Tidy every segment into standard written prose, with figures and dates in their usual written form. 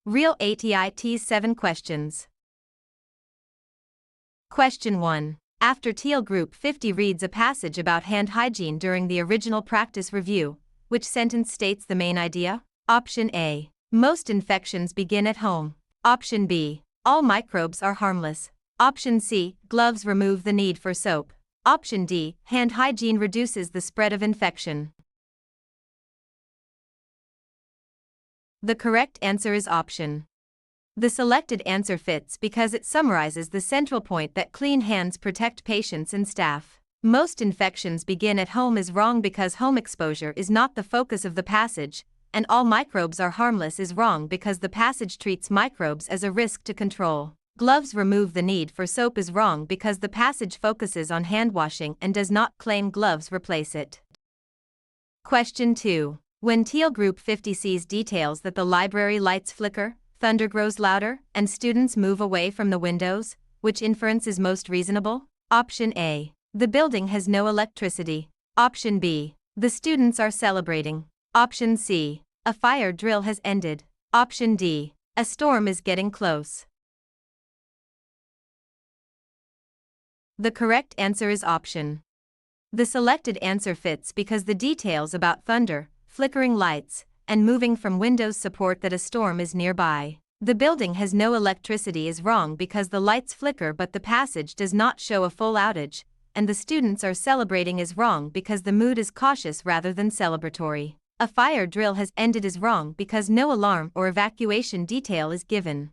Real ATI TEAS 7 questions. Question 1. After Teal Group 50 reads a passage about hand hygiene during the original practice review, which sentence states the main idea? Option A. Most infections begin at home. Option B. All microbes are harmless. Option C. Gloves remove the need for soap. Option D. Hand hygiene reduces the spread of infection. The correct answer is option. The selected answer fits because it summarizes the central point that clean hands protect patients and staff. Most infections begin at home is wrong because home exposure is not the focus of the passage, and all microbes are harmless is wrong because the passage treats microbes as a risk to control. Gloves remove the need for soap is wrong because the passage focuses on hand washing and does not claim gloves replace it. Question 2. When Teal Group 50 sees details that the library lights flicker, thunder grows louder, and students move away from the windows, which inference is most reasonable? Option A. The building has no electricity. Option B. The students are celebrating. Option C. A fire drill has ended. Option D. A storm is getting close. The correct answer is option. The selected answer fits because the details about thunder, flickering lights, and moving from windows support that a storm is nearby. The building has no electricity is wrong because the lights flicker but the passage does not show a full outage, and the students are celebrating is wrong because the mood is cautious rather than celebratory. A fire drill has ended is wrong because no alarm or evacuation detail is given.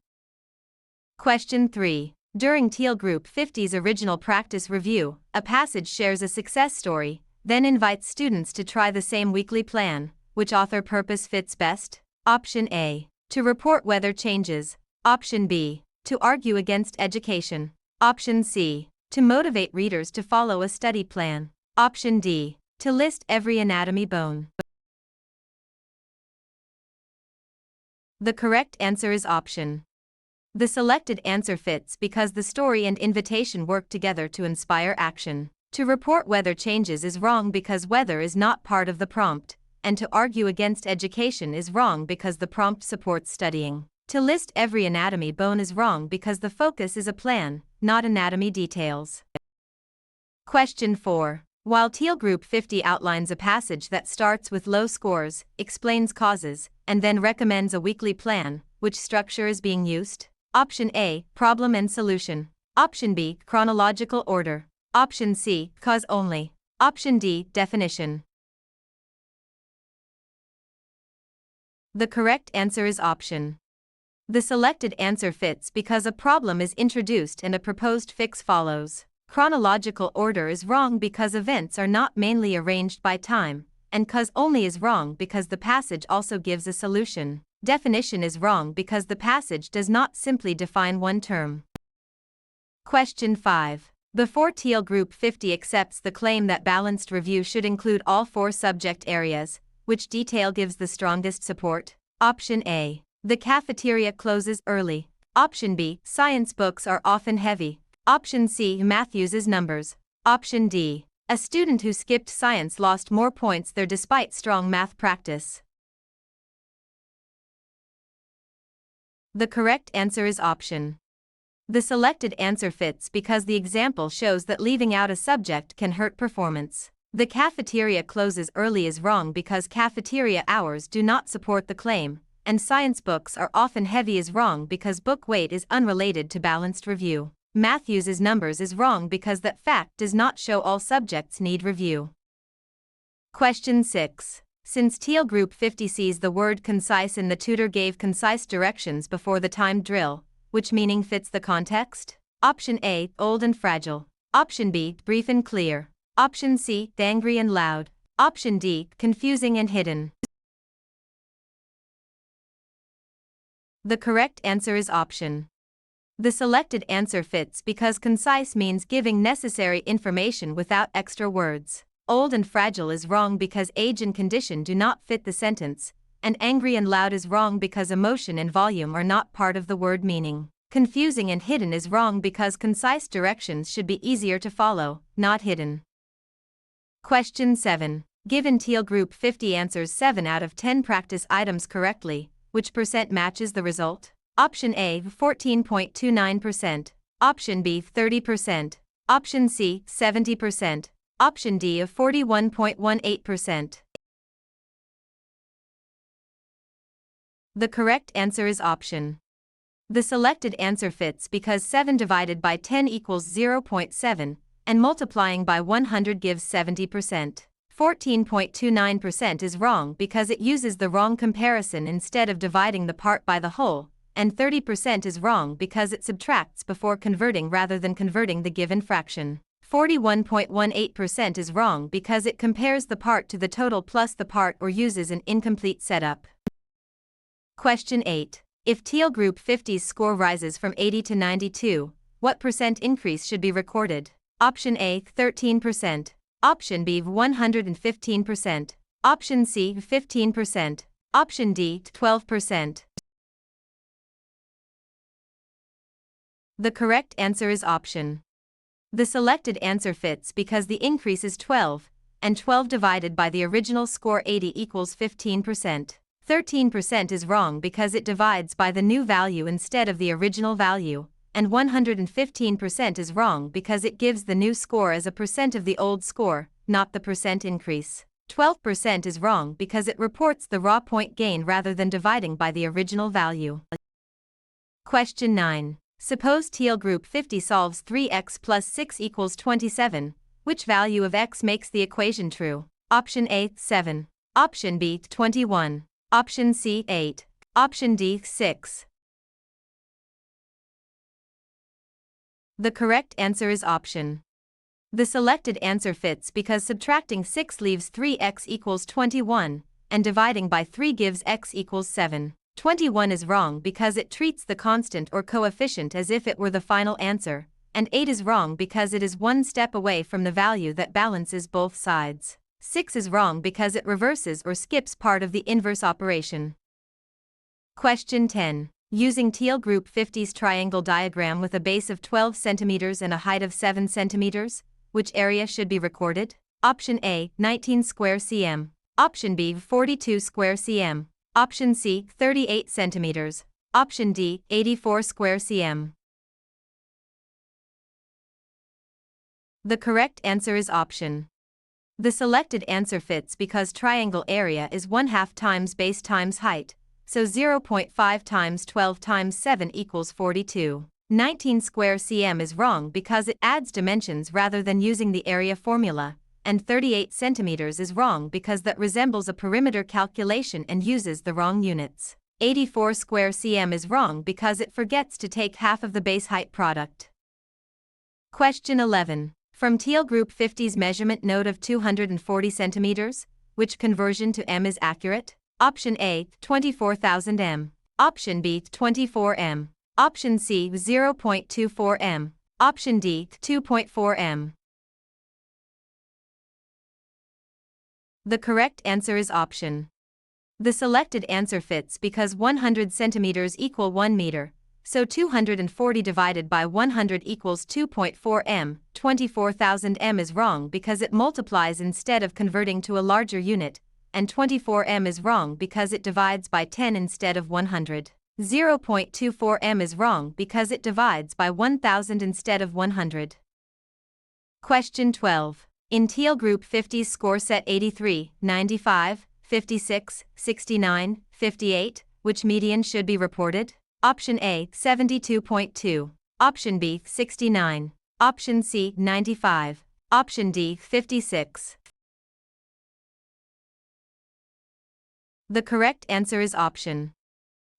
Question 3. During Teal Group 50's original practice review, a passage shares a success story, then invites students to try the same weekly plan. Which author purpose fits best? Option A. To report weather changes. Option B. To argue against education. Option C. To motivate readers to follow a study plan. Option D. To list every anatomy bone. The correct answer is option. The selected answer fits because the story and invitation work together to inspire action. To report weather changes is wrong because weather is not part of the prompt, and to argue against education is wrong because the prompt supports studying. To list every anatomy bone is wrong because the focus is a plan, not anatomy details. Question 4. While Teal Group 50 outlines a passage that starts with low scores, explains causes, and then recommends a weekly plan, which structure is being used? Option A. Problem and solution. Option B. Chronological order. Option C. Cause only. Option D. Definition. The correct answer is option. The selected answer fits because a problem is introduced and a proposed fix follows. Chronological order is wrong because events are not mainly arranged by time, and cause only is wrong because the passage also gives a solution. Definition is wrong because the passage does not simply define one term. Question 5. Before Teal Group 50 accepts the claim that balanced review should include all 4 subject areas, which detail gives the strongest support? Option A. The cafeteria closes early. Option B. Science books are often heavy. Option C. Math uses numbers. Option D. A student who skipped science lost more points there despite strong math practice. The correct answer is option. The selected answer fits because the example shows that leaving out a subject can hurt performance. The cafeteria closes early is wrong because cafeteria hours do not support the claim, and science books are often heavy is wrong because book weight is unrelated to balanced review. Math uses numbers is wrong because that fact does not show all subjects need review. Question 6. Since Teal Group 50 sees the word concise in the tutor gave concise directions before the timed drill, which meaning fits the context? Option A. Old and fragile. Option B. Brief and clear. Option C. Angry and loud. Option D. Confusing and hidden. The correct answer is option. The selected answer fits because concise means giving necessary information without extra words. Old and fragile is wrong because age and condition do not fit the sentence, and angry and loud is wrong because emotion and volume are not part of the word meaning. Confusing and hidden is wrong because concise directions should be easier to follow, not hidden. Question 7. Given Teal Group 50 answers 7 out of 10 practice items correctly, which percent matches the result? Option A, 14.29%. Option B, 30%. Option C, 70%. Option D, of 41.18%. The correct answer is option. The selected answer fits because 7 divided by 10 equals 0.7, and multiplying by 100 gives 70%. 14.29% is wrong because it uses the wrong comparison instead of dividing the part by the whole, and 30% is wrong because it subtracts before converting rather than converting the given fraction. 41.18% is wrong because it compares the part to the total plus the part or uses an incomplete setup. Question 8. If Teal Group 50's score rises from 80 to 92, what percent increase should be recorded? Option A, 13%. Option B, 115%. Option C, 15%. Option D, 12%. The correct answer is option. The selected answer fits because the increase is 12, and 12 divided by the original score 80 equals 15%. 13% is wrong because it divides by the new value instead of the original value, and 115% is wrong because it gives the new score as a percent of the old score, not the percent increase. 12% is wrong because it reports the raw point gain rather than dividing by the original value. Question 9. Suppose Teal Group 50 solves 3x plus 6 equals 27. Which value of x makes the equation true? Option A, 7. Option B, 21. Option C, 8. Option D, 6. The correct answer is option. The selected answer fits because subtracting 6 leaves 3x equals 21, and dividing by 3 gives x equals 7. 21 is wrong because it treats the constant or coefficient as if it were the final answer, and 8 is wrong because it is one step away from the value that balances both sides. 6 is wrong because it reverses or skips part of the inverse operation. Question 10. Using Teal Group 50's triangle diagram with a base of 12 cm and a height of 7 cm, which area should be recorded? Option A, 19 square cm. Option B, 42 square cm. Option C, 38 cm. Option D, 84 square cm. The correct answer is option. The selected answer fits because triangle area is 1/2 times base times height, so 0.5 times 12 times 7 equals 42. 19 square cm is wrong because it adds dimensions rather than using the area formula, and 38 centimeters is wrong because that resembles a perimeter calculation and uses the wrong units. 84 square cm is wrong because it forgets to take half of the base height product. Question 11. From Teal Group 50's measurement note of 240 centimeters, which conversion to m is accurate? Option A, 24,000 m. Option B, 24 m. Option C, 0.24 m. Option D, 2.4 m. The correct answer is option. The selected answer fits because 100 centimeters equal 1 meter, so 240 divided by 100 equals 2.4 m. 24,000 m is wrong because it multiplies instead of converting to a larger unit, and 24 m is wrong because it divides by 10 instead of 100. 0.24 m is wrong because it divides by 1000 instead of 100. Question 12. In Teal Group 50's score set 83, 95, 56, 69, 58, which median should be reported? Option A, 72.2. Option B, 69. Option C, 95. Option D, 56. The correct answer is option.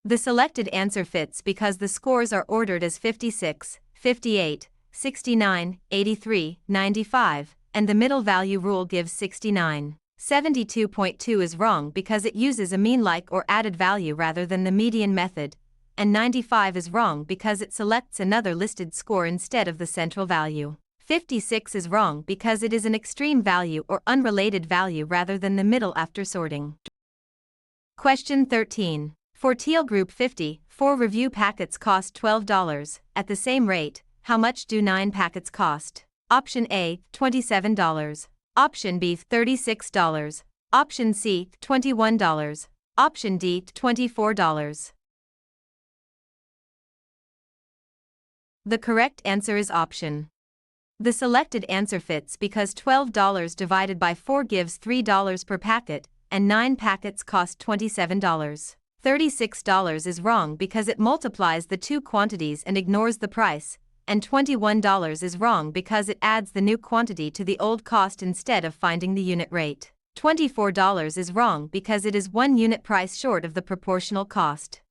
The selected answer fits because the scores are ordered as 56, 58, 69, 83, 95, and the middle value rule gives 69. 72.2 is wrong because it uses a mean-like or added value rather than the median method, and 95 is wrong because it selects another listed score instead of the central value. 56 is wrong because it is an extreme value or unrelated value rather than the middle after sorting. Question 13. For Teal Group 50, 4 review packets cost $12. At the same rate, how much do 9 packets cost? Option A, $27. Option B, $36. Option C, $21. Option D, $24. The correct answer is option. The selected answer fits because $12 divided by 4 gives $3 per packet, and 9 packets cost $27. $36 is wrong because it multiplies the two quantities and ignores the price, and $21 is wrong because it adds the new quantity to the old cost instead of finding the unit rate. $24 is wrong because it is 1 unit price short of the proportional cost.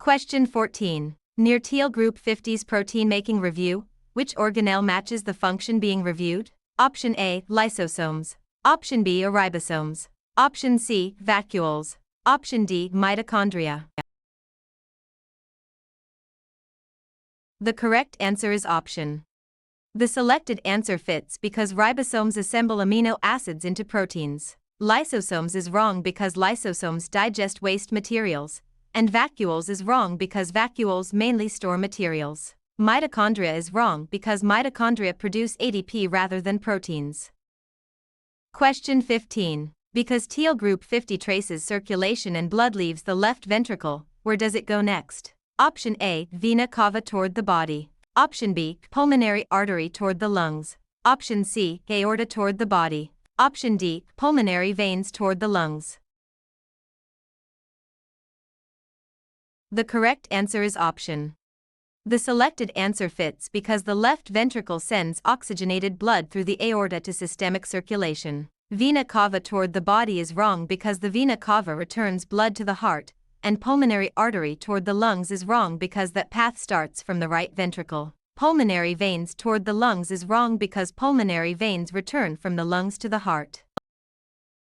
Question 14. Near Teal Group 50's protein-making review, which organelle matches the function being reviewed? Option A, lysosomes. Option B, ribosomes. Option C, vacuoles. Option D, mitochondria. The correct answer is option. The selected answer fits because ribosomes assemble amino acids into proteins. Lysosomes is wrong because lysosomes digest waste materials, and vacuoles is wrong because vacuoles mainly store materials. Mitochondria is wrong because mitochondria produce ATP rather than proteins. Question 15. Because Teal Group 50 traces circulation and blood leaves the left ventricle, where does it go next? Option A, vena cava toward the body. Option B, pulmonary artery toward the lungs. Option C, aorta toward the body. Option D, pulmonary veins toward the lungs. The correct answer is option. The selected answer fits because the left ventricle sends oxygenated blood through the aorta to systemic circulation. Vena cava toward the body is wrong because the vena cava returns blood to the heart, and pulmonary artery toward the lungs is wrong because that path starts from the right ventricle. Pulmonary veins toward the lungs is wrong because pulmonary veins return from the lungs to the heart.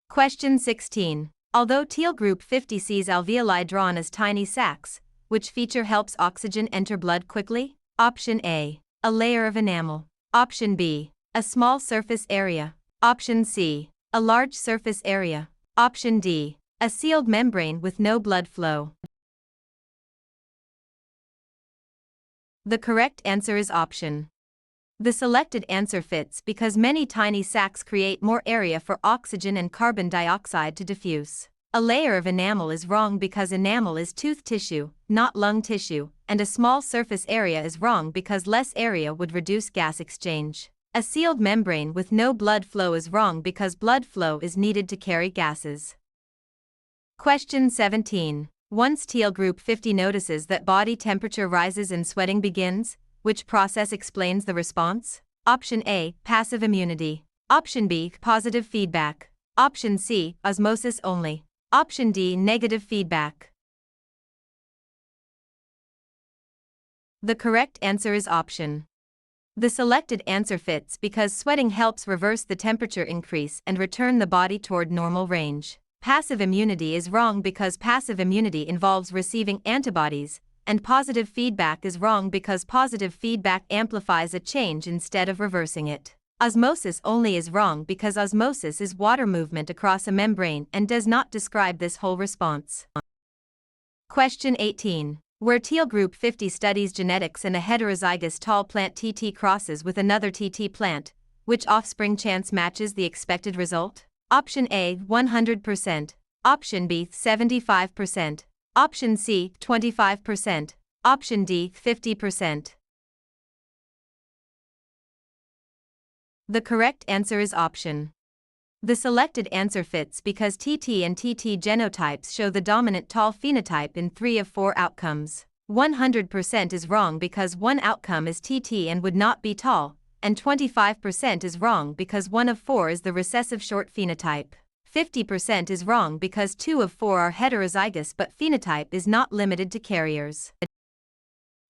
Question 16. Although Teal Group 50 sees alveoli drawn as tiny sacs, which feature helps oxygen enter blood quickly? Option A, a layer of enamel. Option B, a small surface area. Option C, a large surface area. Option D, a sealed membrane with no blood flow. The correct answer is option. The selected answer fits because many tiny sacs create more area for oxygen and carbon dioxide to diffuse. A layer of enamel is wrong because enamel is tooth tissue, not lung tissue, and a small surface area is wrong because less area would reduce gas exchange. A sealed membrane with no blood flow is wrong because blood flow is needed to carry gases. Question 17. Once Teal Group 50 notices that body temperature rises and sweating begins, which process explains the response? Option A, passive immunity. Option B, positive feedback. Option C, osmosis only. Option D, negative feedback. The correct answer is option. The selected answer fits because sweating helps reverse the temperature increase and return the body toward normal range. Passive immunity is wrong because passive immunity involves receiving antibodies, and positive feedback is wrong because positive feedback amplifies a change instead of reversing it. Osmosis only is wrong because osmosis is water movement across a membrane and does not describe this whole response. Question 18. Where Teal Group 50 studies genetics and a heterozygous tall plant TT crosses with another TT plant, which offspring chance matches the expected result? Option A, 100%. Option B, 75%. Option C, 25%. Option D, 50%. The correct answer is option. The selected answer fits because TT and TT genotypes show the dominant tall phenotype in 3 of 4 outcomes. 100% is wrong because one outcome is TT and would not be tall, and 25% is wrong because 1 of 4 is the recessive short phenotype. 50% is wrong because 2 of 4 are heterozygous but phenotype is not limited to carriers.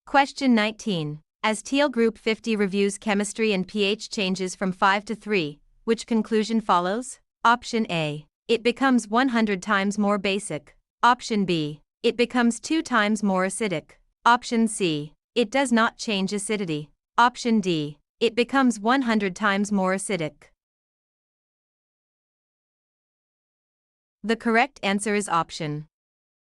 Question 19. As Teal Group 50 reviews chemistry and pH changes from 5 to 3, which conclusion follows? Option A. It becomes 100 times more basic. Option B. It becomes 2 times more acidic. Option C. It does not change acidity. Option D. It becomes 100 times more acidic. The correct answer is option.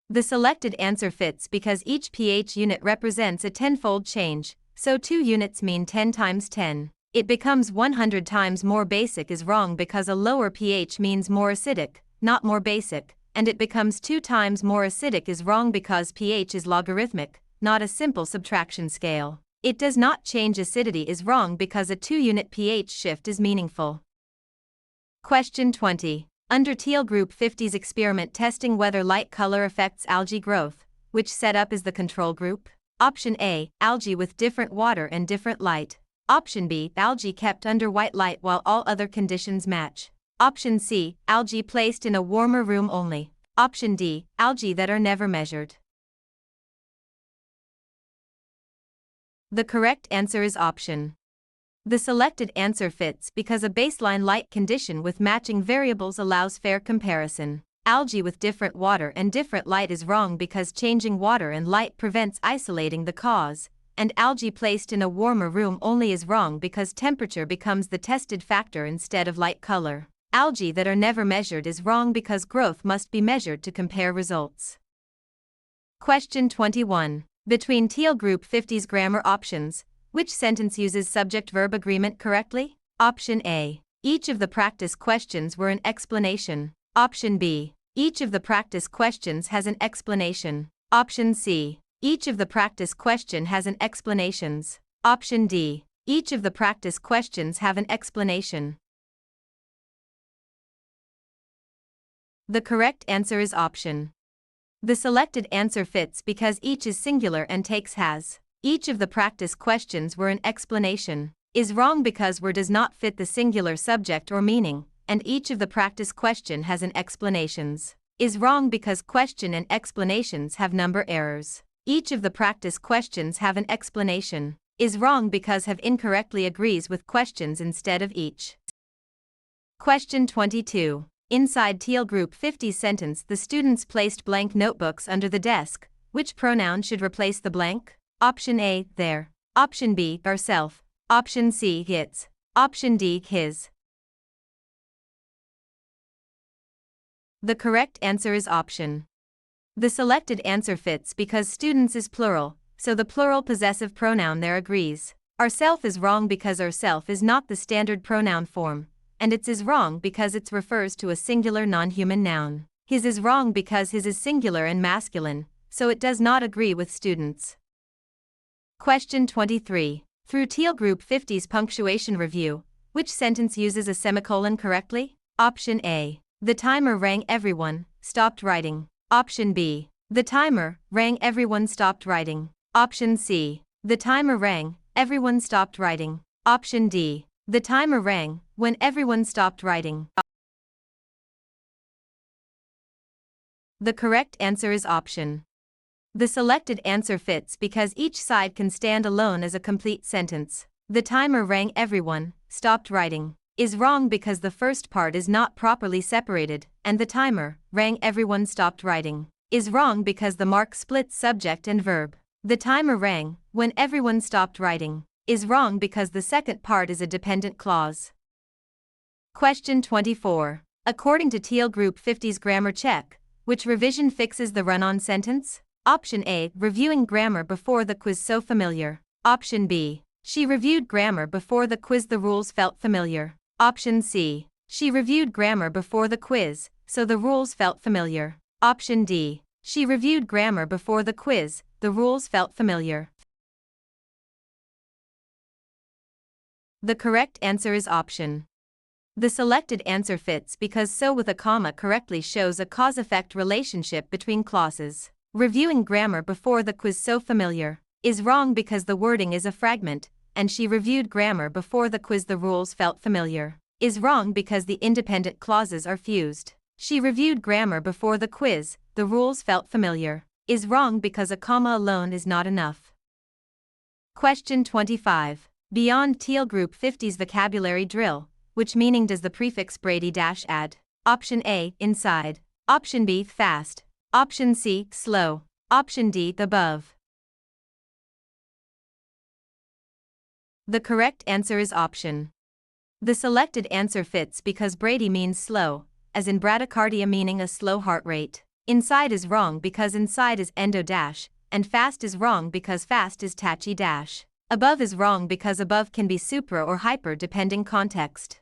The selected answer fits because each pH unit represents a 10-fold change, so 2 units mean 10 times 10. It becomes 100 times more basic is wrong because a lower pH means more acidic, not more basic, and it becomes 2 times more acidic is wrong because pH is logarithmic, not a simple subtraction scale. It does not change acidity is wrong because a 2-unit pH shift is meaningful. Question 20. Under Teal Group 50's experiment testing whether light color affects algae growth, which setup is the control group? Option A, algae with different water and different light. Option B, algae kept under white light while all other conditions match. Option C, algae placed in a warmer room only. Option D, algae that are never measured. The correct answer is option. The selected answer fits because a baseline light condition with matching variables allows fair comparison. Algae with different water and different light is wrong because changing water and light prevents isolating the cause, and algae placed in a warmer room only is wrong because temperature becomes the tested factor instead of light color. Algae that are never measured is wrong because growth must be measured to compare results. Question 21. Between Teal Group 50's grammar options, which sentence uses subject-verb agreement correctly? Option A. Each of the practice questions were an explanation. Option B. Each of the practice questions has an explanation. Option C. Each of the practice question has an explanations. Option D. Each of the practice questions have an explanation. The correct answer is option. The selected answer fits because each is singular and takes has. Each of the practice questions were an explanation, is wrong because were does not fit the singular subject or meaning, and each of the practice question has an explanations, is wrong because question and explanations have number errors. Each of the practice questions have an explanation, is wrong because have incorrectly agrees with questions instead of each. Question 22. Inside Teal Group 50's sentence the students placed blank notebooks under the desk. Which pronoun should replace the blank? Option A, their. Option B, herself. Option C, its. Option D, his. The correct answer is option. The selected answer fits because students is plural, so the plural possessive pronoun there agrees. Ourself is wrong because ourself is not the standard pronoun form, and its is wrong because it refers to a singular non-human noun. His is wrong because his is singular and masculine, so it does not agree with students. Question 23. Through Teal Group 50's punctuation review, which sentence uses a semicolon correctly? Option A. The timer rang everyone, stopped writing. Option B. The timer rang everyone stopped writing. Option C. The timer rang, everyone stopped writing. Option D. The timer rang when everyone stopped writing. The correct answer is option. The selected answer fits because each side can stand alone as a complete sentence. The timer rang everyone, stopped writing, is wrong because the first part is not properly separated, and the timer rang everyone stopped writing, is wrong because the mark splits subject and verb. The timer rang when everyone stopped writing, is wrong because the second part is a dependent clause. Question 24. According to Teal Group 50's grammar check, which revision fixes the run-on sentence? Option A. Reviewing grammar before the quiz so familiar. Option B. She reviewed grammar before the quiz the rules felt familiar. Option C. She reviewed grammar before the quiz, so the rules felt familiar. Option D. She reviewed grammar before the quiz, the rules felt familiar. The correct answer is option. The selected answer fits because so with a comma correctly shows a cause-effect relationship between clauses. Reviewing grammar before the quiz so familiar is wrong because the wording is a fragment, and she reviewed grammar before the quiz the rules felt familiar, is wrong because the independent clauses are fused. She reviewed grammar before the quiz, the rules felt familiar, is wrong because a comma alone is not enough. Question 25. Beyond Teal Group 50's vocabulary drill, which meaning does the prefix Brady - add? Option A, inside. Option B, fast. Option C, slow. Option D, above. The correct answer is option. The selected answer fits because Brady means slow, as in bradycardia meaning a slow heart rate. Inside is wrong because inside is endo - and fast is wrong because fast is tachy - Above is wrong because above can be supra or hyper depending context.